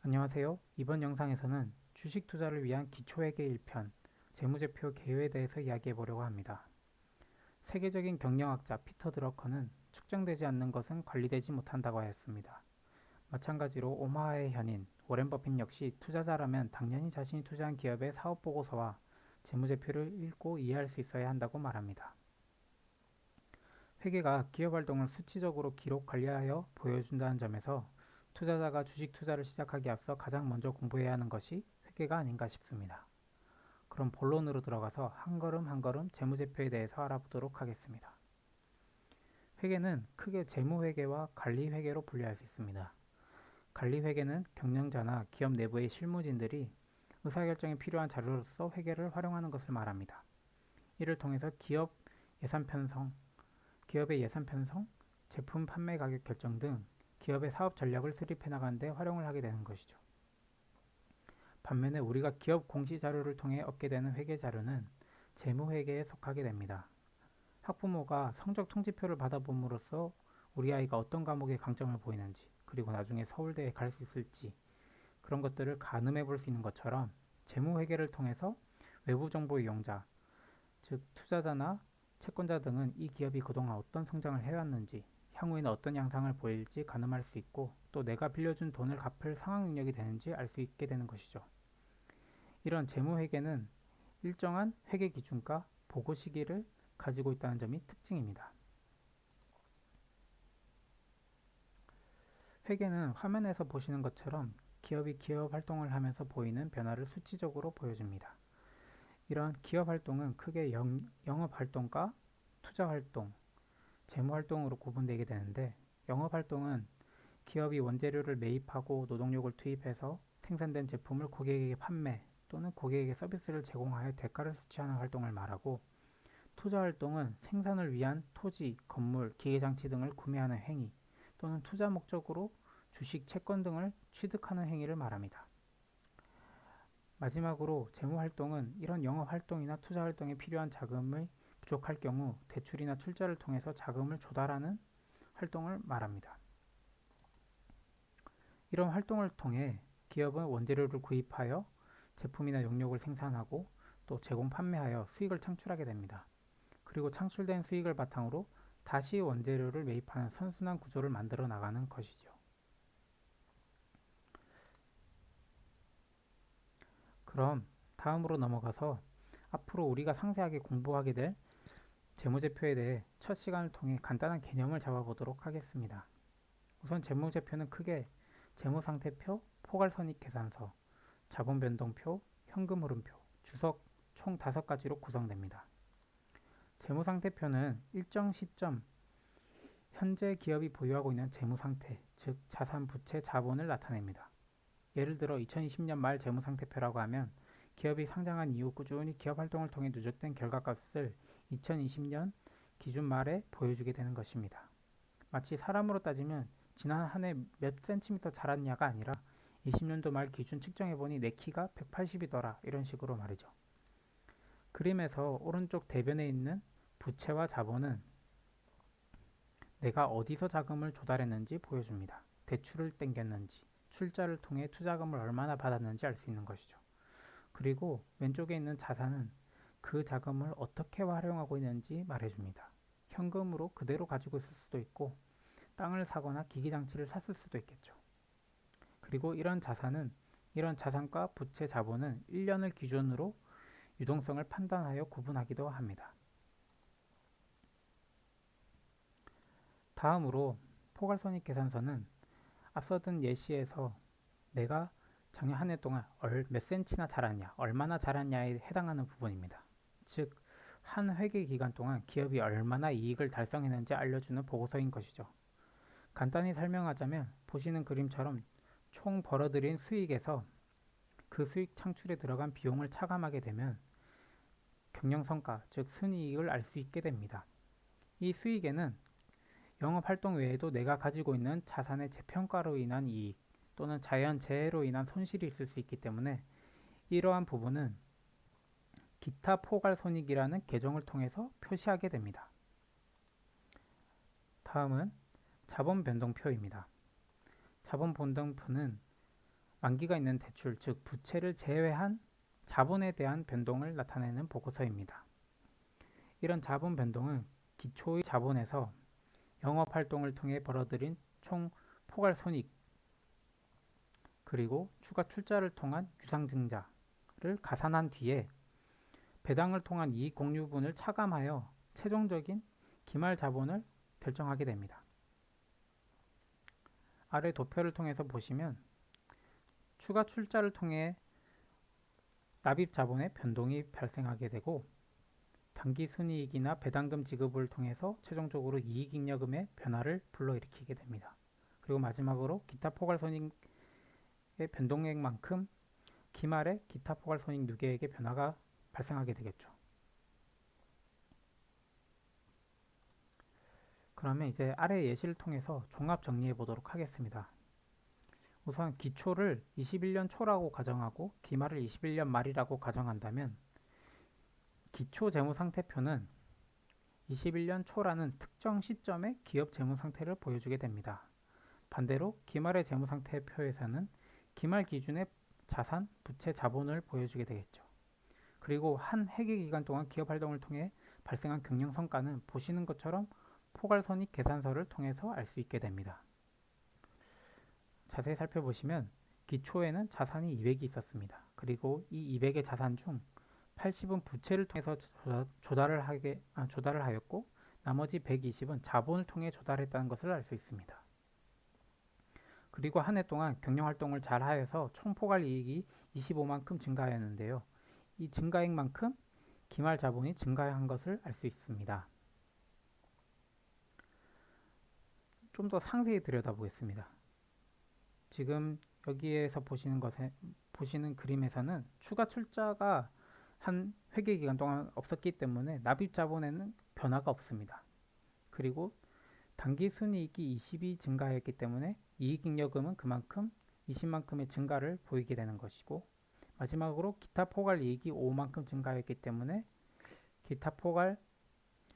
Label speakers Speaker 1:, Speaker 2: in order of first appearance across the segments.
Speaker 1: 안녕하세요. 이번 영상에서는 주식 투자를 위한 기초회계 1편, 재무제표 개요에 대해서 이야기해 보려고 합니다. 세계적인 경영학자 피터 드러커는 측정되지 않는 것은 관리되지 못한다고 하였습니다. 마찬가지로 오마하의 현인 워렌 버핏 역시 투자자라면 당연히 자신이 투자한 기업의 사업 보고서와 재무제표를 읽고 이해할 수 있어야 한다고 말합니다. 회계가 기업 활동을 수치적으로 기록 관리하여 보여준다는 점에서 투자자가 주식 투자를 시작하기 앞서 가장 먼저 공부해야 하는 것이 회계가 아닌가 싶습니다. 그럼 본론으로 들어가서 한 걸음 한 걸음 재무제표에 대해서 알아보도록 하겠습니다. 회계는 크게 재무회계와 관리회계로 분류할 수 있습니다. 관리회계는 경영자나 기업 내부의 실무진들이 의사결정에 필요한 자료로서 회계를 활용하는 것을 말합니다. 이를 통해서 기업의 예산 편성, 제품 판매 가격 결정 등 기업의 사업 전략을 수립해 나가는 데 활용을 하게 되는 것이죠. 반면에 우리가 기업 공시 자료를 통해 얻게 되는 회계 자료는 재무회계에 속하게 됩니다. 학부모가 성적 통지표를 받아봄으로써 우리 아이가 어떤 과목에 강점을 보이는지, 그리고 나중에 서울대에 갈 수 있을지 그런 것들을 가늠해 볼 수 있는 것처럼 재무회계를 통해서 외부 정보 이용자, 즉 투자자나 채권자 등은 이 기업이 그동안 어떤 성장을 해왔는지, 향후에는 어떤 양상을 보일지 가늠할 수 있고, 또 내가 빌려준 돈을 갚을 상황 능력이 되는지 알 수 있게 되는 것이죠. 이런 재무회계는 일정한 회계 기준과 보고 시기를 가지고 있다는 점이 특징입니다. 회계는 화면에서 보시는 것처럼 기업이 기업 활동을 하면서 보이는 변화를 수치적으로 보여줍니다. 이러한 기업 활동은 크게 영업 활동과 투자 활동, 재무 활동으로 구분되게 되는데, 영업 활동은 기업이 원재료를 매입하고 노동력을 투입해서 생산된 제품을 고객에게 판매 또는 고객에게 서비스를 제공하여 대가를 수취하는 활동을 말하고, 투자 활동은 생산을 위한 토지, 건물, 기계장치 등을 구매하는 행위 또는 투자 목적으로 주식, 채권 등을 취득하는 행위를 말합니다. 마지막으로 재무활동은 이런 영업활동이나 투자활동에 필요한 자금이 부족할 경우 대출이나 출자를 통해서 자금을 조달하는 활동을 말합니다. 이런 활동을 통해 기업은 원재료를 구입하여 제품이나 용역을 생산하고 또 제공 판매하여 수익을 창출하게 됩니다. 그리고 창출된 수익을 바탕으로 다시 원재료를 매입하는 선순환 구조를 만들어 나가는 것이죠. 그럼 다음으로 넘어가서 앞으로 우리가 상세하게 공부하게 될 재무제표에 대해 첫 시간을 통해 간단한 개념을 잡아보도록 하겠습니다. 우선 재무제표는 크게 재무상태표, 포괄손익계산서, 자본변동표, 현금흐름표, 주석 총 5가지로 구성됩니다. 재무상태표는 일정 시점 현재 기업이 보유하고 있는 재무상태, 즉 자산, 부채, 자본을 나타냅니다. 예를 들어 2020년 말 재무상태표라고 하면 기업이 상장한 이후 꾸준히 기업 활동을 통해 누적된 결과값을 2020년 기준 말에 보여주게 되는 것입니다. 마치 사람으로 따지면 지난 한 해 몇 센티미터 자랐냐가 아니라 20년도 말 기준 측정해보니 내 키가 180이더라, 이런 식으로 말이죠. 그림에서 오른쪽 대변에 있는 부채와 자본은 내가 어디서 자금을 조달했는지 보여줍니다. 대출을 땡겼는지, 출자를 통해 투자금을 얼마나 받았는지 알 수 있는 것이죠. 그리고 왼쪽에 있는 자산은 그 자금을 어떻게 활용하고 있는지 말해줍니다. 현금으로 그대로 가지고 있을 수도 있고, 땅을 사거나 기기장치를 샀을 수도 있겠죠. 그리고 이런 자산과 부채, 자본은 1년을 기준으로 유동성을 판단하여 구분하기도 합니다. 다음으로 포괄손익계산서는 앞서던 예시에서 내가 작년 한 해 동안 몇 센치나 자랐냐, 얼마나 자랐냐에 해당하는 부분입니다. 즉, 한 회계 기간 동안 기업이 얼마나 이익을 달성했는지 알려주는 보고서인 것이죠. 간단히 설명하자면 보시는 그림처럼 총 벌어들인 수익에서 그 수익 창출에 들어간 비용을 차감하게 되면 경영성과, 즉 순이익을 알 수 있게 됩니다. 이 수익에는 영업활동 외에도 내가 가지고 있는 자산의 재평가로 인한 이익 또는 자연재해로 인한 손실이 있을 수 있기 때문에 이러한 부분은 기타 포괄손익이라는 계정을 통해서 표시하게 됩니다. 다음은 자본변동표입니다. 자본변동표는 만기가 있는 대출, 즉 부채를 제외한 자본에 대한 변동을 나타내는 보고서입니다. 이런 자본 변동은 기초의 자본에서 영업활동을 통해 벌어들인 총 포괄손익 그리고 추가 출자를 통한 유상증자를 가산한 뒤에 배당을 통한 이익 공유분을 차감하여 최종적인 기말 자본을 결정하게 됩니다. 아래 도표를 통해서 보시면 추가 출자를 통해 납입 자본의 변동이 발생하게 되고 단기 순이익이나 배당금 지급을 통해서 최종적으로 이익잉여금의 변화를 불러일으키게 됩니다. 그리고 마지막으로 기타 포괄손익의 변동액만큼 기말에 기타 포괄손익 누계액의 변화가 발생하게 되겠죠. 그러면 이제 아래 예시를 통해서 종합 정리해 보도록 하겠습니다. 우선 기초를 21년 초라고 가정하고 기말을 21년 말이라고 가정한다면 기초 재무상태표는 21년 초라는 특정 시점의 기업 재무상태를 보여주게 됩니다. 반대로 기말의 재무상태표에서는 기말 기준의 자산, 부채, 자본을 보여주게 되겠죠. 그리고 한 회계기간 동안 기업 활동을 통해 발생한 경영성과는 보시는 것처럼 포괄손익 계산서를 통해서 알 수 있게 됩니다. 자세히 살펴보시면 기초에는 자산이 200이 있었습니다. 그리고 이 200의 자산 중 80은 부채를 통해서 조달을 하였고 나머지 120은 자본을 통해 조달했다는 것을 알 수 있습니다. 그리고 한 해 동안 경영활동을 잘 하여서 총 포괄 이익이 25만큼 증가하였는데요. 이 증가액만큼 기말 자본이 증가한 것을 알 수 있습니다. 좀 더 상세히 들여다보겠습니다. 지금 여기에서 보시는 그림에서는 추가 출자가 한 회계기간 동안 없었기 때문에 납입 자본에는 변화가 없습니다. 그리고 단기 순이익이 20이 증가했기 때문에 이익잉여금은 그만큼 20만큼의 증가를 보이게 되는 것이고 마지막으로 기타 포괄 이익이 5만큼 증가했기 때문에 기타 포괄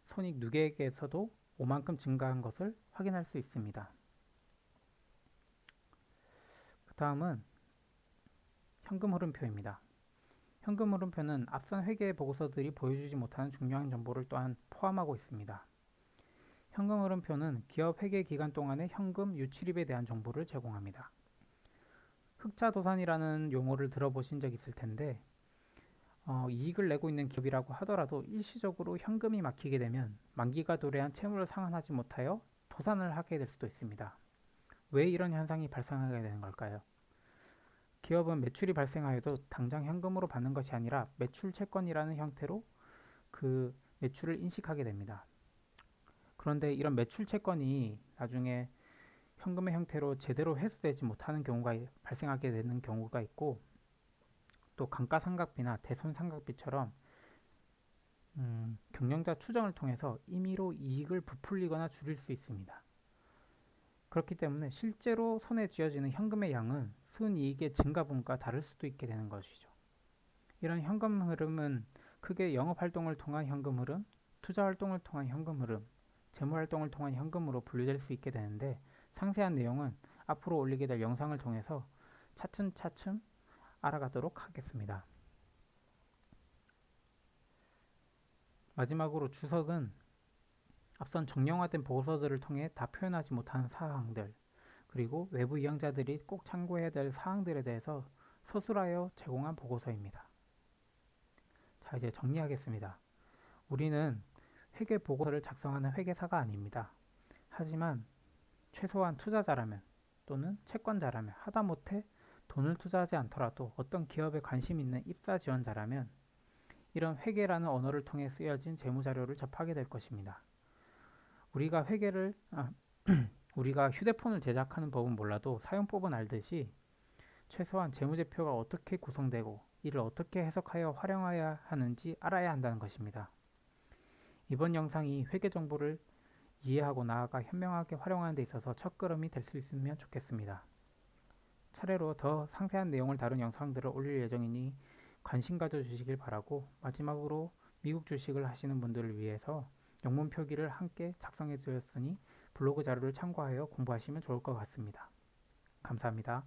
Speaker 1: 손익 누계액에서도 5만큼 증가한 것을 확인할 수 있습니다. 그 다음은 현금 흐름표입니다. 현금 흐름표는 앞선 회계 보고서들이 보여주지 못하는 중요한 정보를 또한 포함하고 있습니다. 현금 흐름표는 기업 회계 기간 동안의 현금 유출입에 대한 정보를 제공합니다. 흑자도산이라는 용어를 들어보신 적 있을 텐데 이익을 내고 있는 기업이라고 하더라도 일시적으로 현금이 막히게 되면 만기가 도래한 채무를 상환하지 못하여 도산을 하게 될 수도 있습니다. 왜 이런 현상이 발생하게 되는 걸까요? 기업은 매출이 발생하여도 당장 현금으로 받는 것이 아니라 매출 채권이라는 형태로 그 매출을 인식하게 됩니다. 그런데 이런 매출 채권이 나중에 현금의 형태로 제대로 회수되지 못하는 경우가 발생하게 되는 경우가 있고 또 감가상각비나 대손상각비처럼 경영자 추정을 통해서 임의로 이익을 부풀리거나 줄일 수 있습니다. 그렇기 때문에 실제로 손에 쥐어지는 현금의 양은 순이익의 증가분과 다를 수도 있게 되는 것이죠. 이런 현금 흐름은 크게 영업활동을 통한 현금 흐름, 투자활동을 통한 현금 흐름, 재무활동을 통한 현금으로 분류될 수 있게 되는데 상세한 내용은 앞으로 올리게 될 영상을 통해서 차츰차츰 알아가도록 하겠습니다. 마지막으로 주석은 앞선 정형화된 보고서들을 통해 다 표현하지 못하는 사항들 그리고 외부 이용자들이 꼭 참고해야 될 사항들에 대해서 서술하여 제공한 보고서입니다. 자, 이제 정리하겠습니다. 우리는 회계 보고서를 작성하는 회계사가 아닙니다. 하지만 최소한 투자자라면 또는 채권자라면 하다못해 돈을 투자하지 않더라도 어떤 기업에 관심 있는 입사 지원자라면 이런 회계라는 언어를 통해 쓰여진 재무자료를 접하게 될 것입니다. 우리가 우리가 휴대폰을 제작하는 법은 몰라도 사용법은 알듯이 최소한 재무제표가 어떻게 구성되고 이를 어떻게 해석하여 활용해야 하는지 알아야 한다는 것입니다. 이번 영상이 회계 정보를 이해하고 나아가 현명하게 활용하는 데 있어서 첫걸음이 될 수 있으면 좋겠습니다. 차례로 더 상세한 내용을 다룬 영상들을 올릴 예정이니 관심 가져주시길 바라고 마지막으로 미국 주식을 하시는 분들을 위해서 영문 표기를 함께 작성해 드렸으니 블로그 자료를 참고하여 공부하시면 좋을 것 같습니다. 감사합니다.